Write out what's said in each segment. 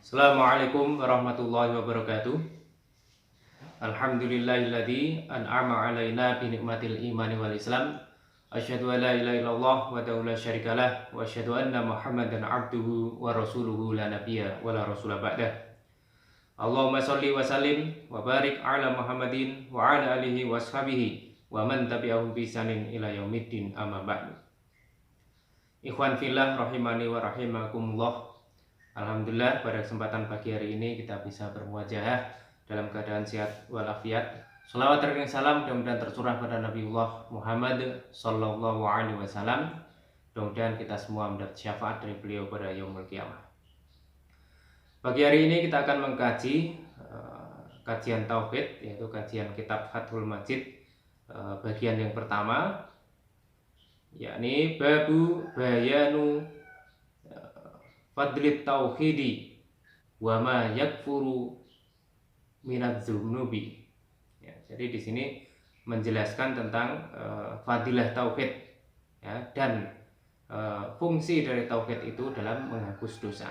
Assalamualaikum warahmatullahi wabarakatuh. Alhamdulillahilladzi an'ama 'alaina bi nikmatil imani wal islam. Asyhadu an la ilaha illallah wahdahu la syarikalah wa asyhadu anna Muhammadan 'abduhu wa rasuluhu la nabiyya wa la rasula ba'dah. Allahumma shalli wa sallim wa barik 'ala Muhammadin wa 'ala alihi wa ashabihi wa man tabi'ahum bi ihsanin ila yaumiddin amma ba'du. Ikhwan fillah rahimani wa rahimakumullah. Alhamdulillah pada kesempatan pagi hari ini kita bisa bermuajahah dalam keadaan sehat walafiat. Salawat dan salam mudah-mudahan tercurah pada Nabiullah Muhammad sallallahu alaihi wasallam. Mudah-mudahan kita semua mendapat syafaat dari beliau pada yaumul qiyamah. Pagi hari ini kita akan mengkaji kajian tauhid, yaitu kajian kitab Fathul Majid, bagian yang pertama, yakni babu bayanu fadlit tauhidi wa ma yakfuru minadz dzunubi. Ya, jadi di sini menjelaskan tentang fadilah tauhid, ya, dan fungsi dari tauhid itu dalam menghapus dosa.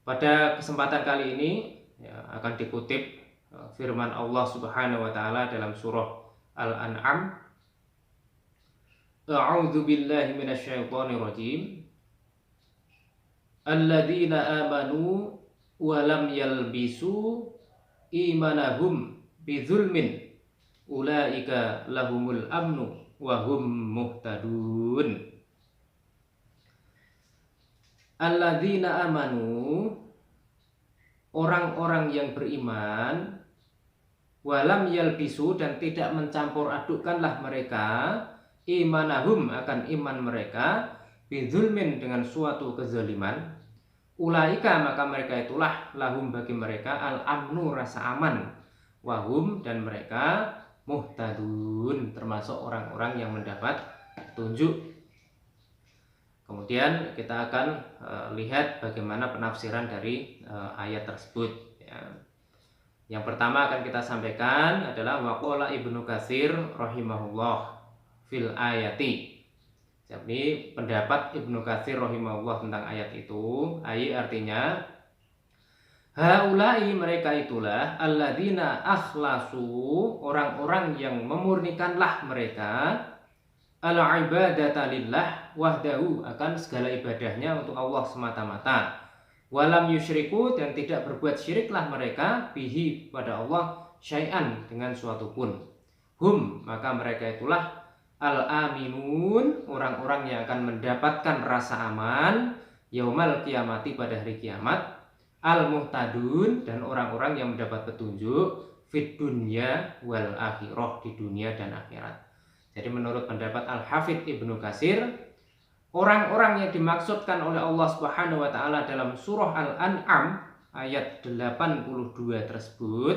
Pada kesempatan kali ini ya, akan dikutip firman Allah Subhanahu wa taala dalam surah Al-An'am. A'udzu billahi minasyaitonir rajim. Alladzina amanu wa lam yalbisu imanahum bidzulmin ulaika lahumul amnu wa hum muhtadun. Alladzina amanu, orang-orang yang beriman, walam yalbisu, dan tidak mencampur adukkanlah mereka, imanahum, akan iman mereka, bidzulmin, dengan suatu kezaliman, ulaika, maka mereka itulah, lahum, bagi mereka, al-amnu, rasa aman, wahum, dan mereka muhtadun, termasuk orang-orang yang mendapat petunjuk. Kemudian kita akan lihat bagaimana penafsiran dari ayat tersebut, ya. Yang pertama akan kita sampaikan adalah waqala Ibnu Katsir rahimahullah fil ayati. Jadi pendapat Ibnu Katsir rahimahullah tentang ayat itu, artinya haulai, mereka itulah, alladzina akhlasu, orang-orang yang memurnikanlah mereka, al-ibadata lillah wahdahu, akan segala ibadahnya untuk Allah semata-mata, walam yusyriku, dan tidak berbuat syiriklah mereka, bihi, pada Allah, syai'an, dengan suatu pun. Hum, maka mereka itulah al-aminun, orang-orang yang akan mendapatkan rasa aman, yaumal qiyamati, pada hari kiamat, al-muhtadun, dan orang-orang yang mendapat petunjuk, fid dunya wal akhirah, di dunia dan akhirat. Jadi menurut pendapat Al-Hafidz Ibnu Katsir, orang-orang yang dimaksudkan oleh Allah Subhanahu wa taala dalam surah Al-An'am ayat 82 tersebut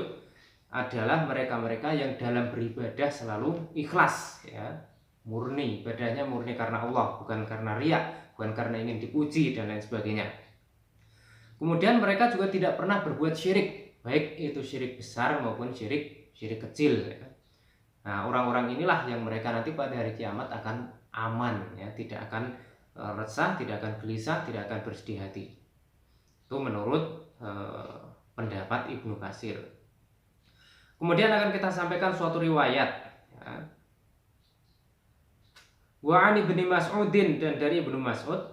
adalah mereka-mereka yang dalam beribadah selalu ikhlas, ya. Murni, ibadahnya murni karena Allah, bukan karena riya, bukan karena ingin dipuji dan lain sebagainya. Kemudian mereka juga tidak pernah berbuat syirik, baik itu syirik besar maupun syirik kecil, ya. Nah, orang-orang inilah yang mereka nanti pada hari kiamat akan aman, ya, tidak akan resah, tidak akan gelisah, tidak akan bersedih hati. Itu menurut pendapat Ibnu Katsir. Kemudian akan kita sampaikan suatu riwayat, ya. Wa 'an Ibnu Mas'udin, dan dari Ibnu Mas'ud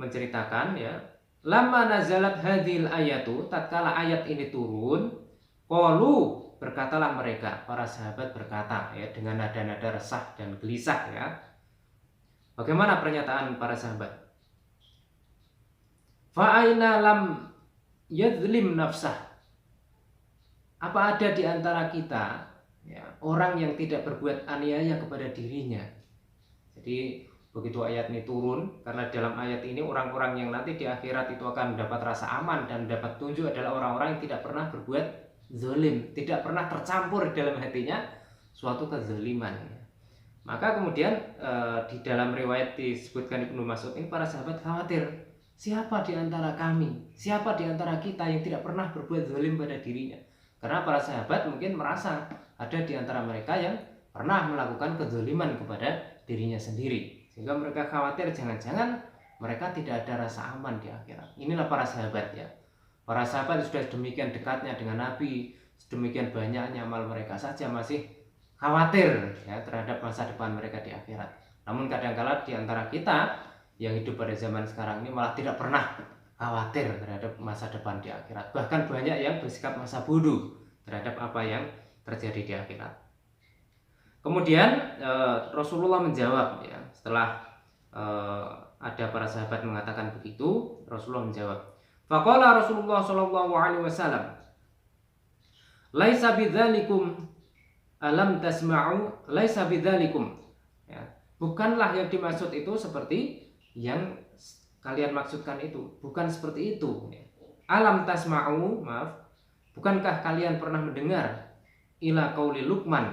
menceritakan, ya, lamma nazalat hadhil ayatu, tatkala ayat ini turun, qalu, berkatalah mereka, para sahabat berkata, ya, dengan nada-nada resah dan gelisah, ya. Bagaimana pernyataan para sahabat? Fa aina lam yadzlim nafsah, apa ada di antara kita, ya, orang yang tidak berbuat aniaya kepada dirinya. Jadi begitu ayat ini turun, karena dalam ayat ini orang-orang yang nanti di akhirat itu akan mendapat rasa aman dan mendapat tunjuk adalah orang-orang yang tidak pernah berbuat zalim, tidak pernah tercampur dalam hatinya suatu kezaliman. Maka kemudian di dalam riwayat disebutkan Ibnu Mas'ud ini, para sahabat khawatir, siapa di antara kami, siapa di antara kita yang tidak pernah berbuat zalim pada dirinya. Karena para sahabat mungkin merasa ada di antara mereka yang pernah melakukan kezaliman kepada dirinya sendiri, sehingga mereka khawatir jangan-jangan mereka tidak ada rasa aman di akhirat. Inilah para sahabat ya. Para sahabat sudah demikian dekatnya dengan Nabi, sedemikian banyaknya amal mereka saja masih khawatir ya terhadap masa depan mereka di akhirat. Namun kadang-kala di antara kita yang hidup pada zaman sekarang ini malah tidak pernah khawatir terhadap masa depan di akhirat. Bahkan banyak yang bersikap masa bodoh terhadap apa yang terjadi di akhirat. Kemudian Rasulullah menjawab ya, setelah ada para sahabat mengatakan begitu, Rasulullah menjawab. Faqala Rasulullah sallallahu alaihi wasallam, "Laisa bidzalikum alam tasma'u laisa bidzalikum." Ya, bukanlah yang dimaksud itu seperti yang kalian maksudkan itu, bukan seperti itu. Alam tasma'u, maaf, bukankah kalian pernah mendengar ila qauli Luqman,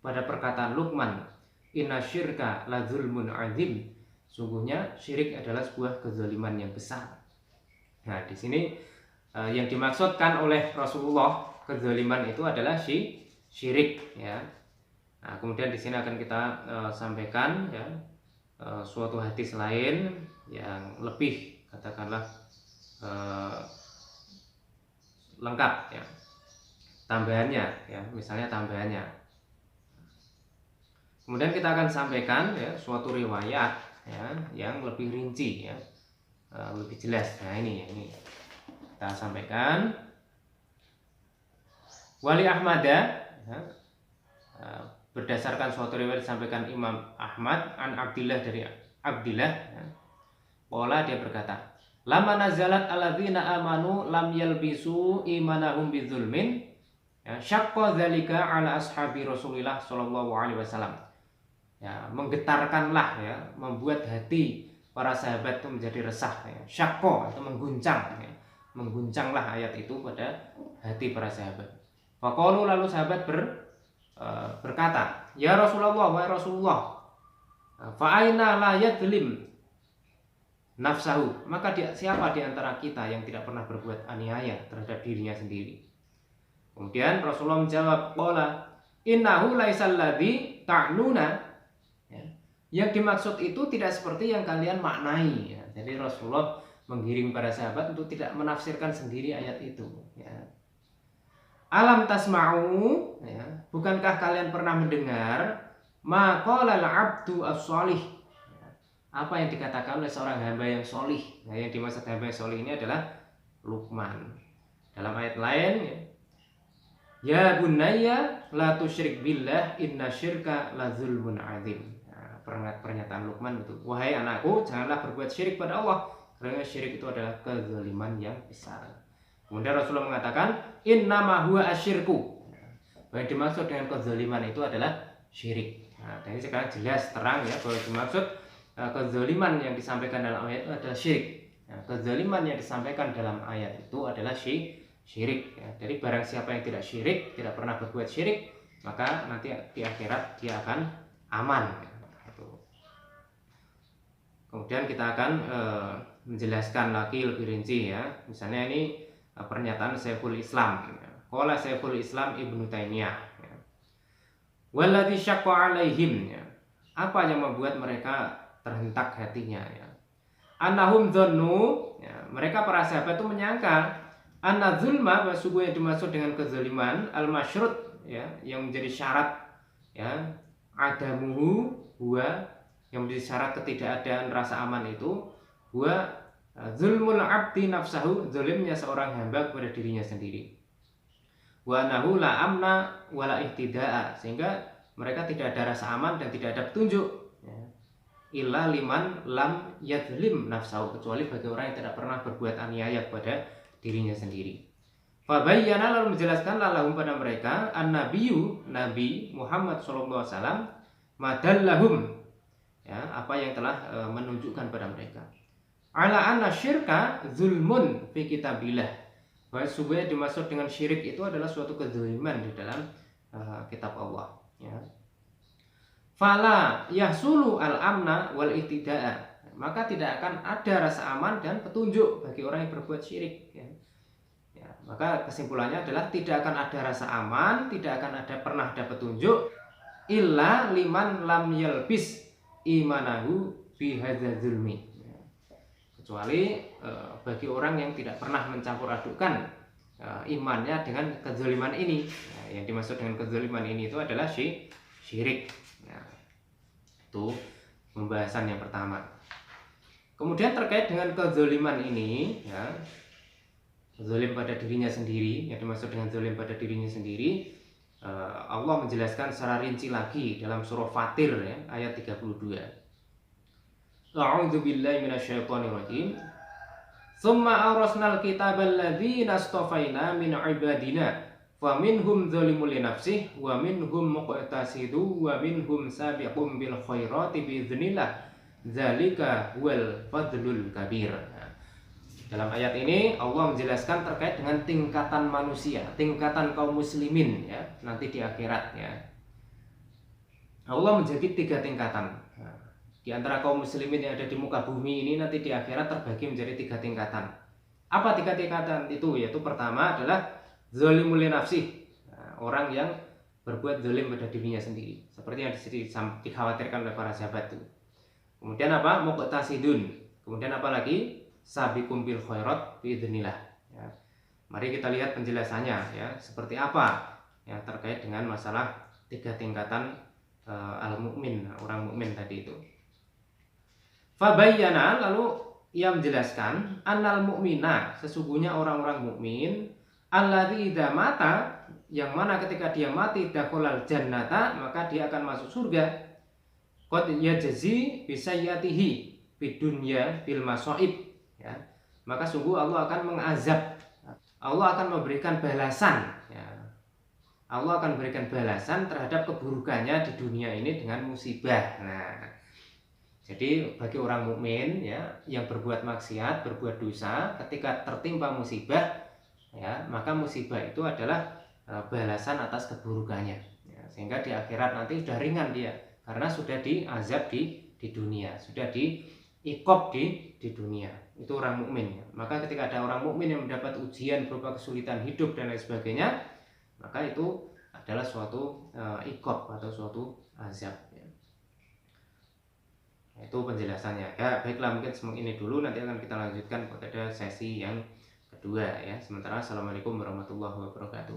pada perkataan Luqman, inna syirka la zulmun azim, sungguhnya syirik adalah sebuah kezaliman yang besar. Nah, di sini yang dimaksudkan oleh Rasulullah kezaliman itu adalah syirik ya. Nah, kemudian di sini akan kita sampaikan ya suatu hadis lain yang lebih katakanlah lengkap ya. Tambahannya ya, misalnya tambahannya. Kemudian kita akan sampaikan ya suatu riwayat ya yang lebih rinci ya, lebih jelas. Nah ini kita sampaikan. Wali Ahmad ya, berdasarkan suatu riwayat disampaikan Imam Ahmad an Abdillah dari Abdillah ya. Pola dia berkata, lama nazalat alladzina amanu lam yalbisu imanahum bidzulmin ya, syaqqa dzalika ala ashabi Rasulillah sallallahu alaihi wasallam. Ya, menggetarkanlah ya, membuat hati para sahabat itu menjadi resah ya. Syaqqa atau mengguncang ya. Mengguncanglah ayat itu pada hati para sahabat. Faqalu, lalu sahabat berkata, ya Rasulullah, wahai Rasulullah, fa aina la yadzlim nafsahu, maka siapa di antara kita yang tidak pernah berbuat aniaya terhadap dirinya sendiri? Kemudian Rasulullah menjawab, qala innahu laisal ladzi ta'nuna. Ya. Yang dimaksud itu tidak seperti yang kalian maknai ya. Jadi Rasulullah menggiring para sahabat untuk tidak menafsirkan sendiri ayat itu ya. Alam tasma'u ya, bukankah kalian pernah mendengar maqala al-'abdu as-shalih, apa yang dikatakan oleh seorang hamba yang solih. Nah, yang dimaksud hamba yang solih ini adalah Luqman. Dalam ayat lain ya bunayya la tusyrik billah inna syirka la zulmun azim. Nah, pernyataan Luqman itu, wahai anakku, janganlah berbuat syirik pada Allah, karena syirik itu adalah kezaliman yang besar. Kemudian Rasulullah mengatakan innama huwa asyirku. Nah, yang dimaksud dengan kezaliman itu adalah syirik. Nah, jadi sekarang jelas terang ya bahwa dimaksud kezaliman yang disampaikan dalam ayat itu adalah syirik. Nah, kezaliman yang disampaikan dalam ayat itu adalah syirik ya. Jadi barang siapa yang tidak syirik, tidak pernah berbuat syirik, maka nanti di akhirat dia akan aman ya. Kemudian kita akan menjelaskan lagi lebih rinci ya. Misalnya ini pernyataan Syekhul Islam ya. Qala Syekhul Islam Ibnu Taimiyah ya. Walladzi syaqqa alaihim ya. Apa yang membuat mereka terhentak hatinya ya. Annahum dzannu ya, mereka para sahabat itu menyangka anna zulma, sungguh yang dimaksud dengan kezaliman al-masyrut ya, yang menjadi syarat ya, adamuhu huwa, yang menjadi syarat ketidakadaan rasa aman itu huwa zulmul abdi nafsahu, zalimnya seorang hamba kepada dirinya sendiri. Wa nahu la amna wala ihtidaa, sehingga mereka tidak ada rasa aman dan tidak ada petunjuk ya. Illa liman lam yadzlim nafsahu, kecuali bagi orang yang tidak pernah berbuat aniaya kepada dirinya sendiri. Fabayyana, lalu menjelaskanlah lahum pada mereka an-nabiyyu, Nabi Muhammad sallallahu alaihi wasallam, madallahum ya, apa yang telah menunjukkan pada mereka ala anna syirka zulmun fi kitabillah, bahwa sungguhnya dimaksud dengan syirik itu adalah suatu kezaliman di dalam kitab Allah ya. Fala yahsulu al-amna wal ihtidaa, maka tidak akan ada rasa aman dan petunjuk bagi orang yang berbuat syirik ya. Ya, maka kesimpulannya adalah tidak akan ada rasa aman, tidak akan pernah ada petunjuk illa liman lam yalbis imanahu bi hadzal zulmi ya. kecuali bagi orang yang tidak pernah mencampur adukkan imannya dengan kezaliman ini. Nah, yang dimaksud dengan kezaliman ini itu adalah syirik. Nah, itu pembahasan yang pertama. Kemudian terkait dengan kezaliman ini, ya, zalim pada dirinya sendiri, yang dimaksud dengan zalim pada dirinya sendiri, Allah menjelaskan secara rinci lagi dalam surah Fatir, ya, ayat 32. A'udzu billahi minasyaitonir rajim. Tsumma awrasnal kitabal ladzina astafaina min ibadina faminhum dzalimun li nafsihi wa minhum muqtasidu wa minhum sabiqum bil khairati biiznillah dzalika huwal fadlul kabir. Dalam ayat ini Allah menjelaskan terkait dengan tingkatan manusia, tingkatan kaum muslimin, ya, nanti di akhirat, ya. Allah menjadi 3 tingkatan. Nah, di antara kaum muslimin yang ada di muka bumi ini nanti di akhirat terbagi menjadi 3 tingkatan. Apa 3 tingkatan itu? Yaitu pertama adalah zalimul li nafsi, nah, orang yang berbuat zalim pada dirinya sendiri, seperti yang dikhawatirkan oleh para sahabat itu. Kemudian apa? Muqtasidun. Kemudian apa lagi? Sabiqum bil khairat biidznillah, ya. Mari kita lihat penjelasannya, ya, seperti apa yang terkait dengan masalah 3 tingkatan al-mukmin, orang mukmin tadi itu. Fabayyana, lalu ia menjelaskan annal mu'mina, sesungguhnya orang-orang mukmin, alladzi idza mata, yang mana ketika dia mati dakhalal jannata, maka dia akan masuk surga. Qad yajzi bisayyatihi fid dunya bil masaib, ya. Maka sungguh Allah akan mengazab, Allah akan memberikan balasan, ya. Allah akan memberikan balasan terhadap keburukannya di dunia ini dengan musibah. Nah, jadi bagi orang mukmin, ya, yang berbuat maksiat, berbuat dosa, ketika tertimpa musibah, ya, maka musibah itu adalah balasan atas keburukannya, ya, sehingga di akhirat nanti sudah ringan dia karena sudah diazab di dunia, sudah diiqab di dunia. Itu orang mukmin, ya. Maka ketika ada orang mukmin yang mendapat ujian berupa kesulitan hidup dan lain sebagainya, maka itu adalah suatu iqab atau suatu azab, ya. Itu penjelasannya, ya. Baiklah, mungkin ini dulu, nanti akan kita lanjutkan pada sesi yang kedua, ya. Sementara assalamualaikum warahmatullahi wabarakatuh.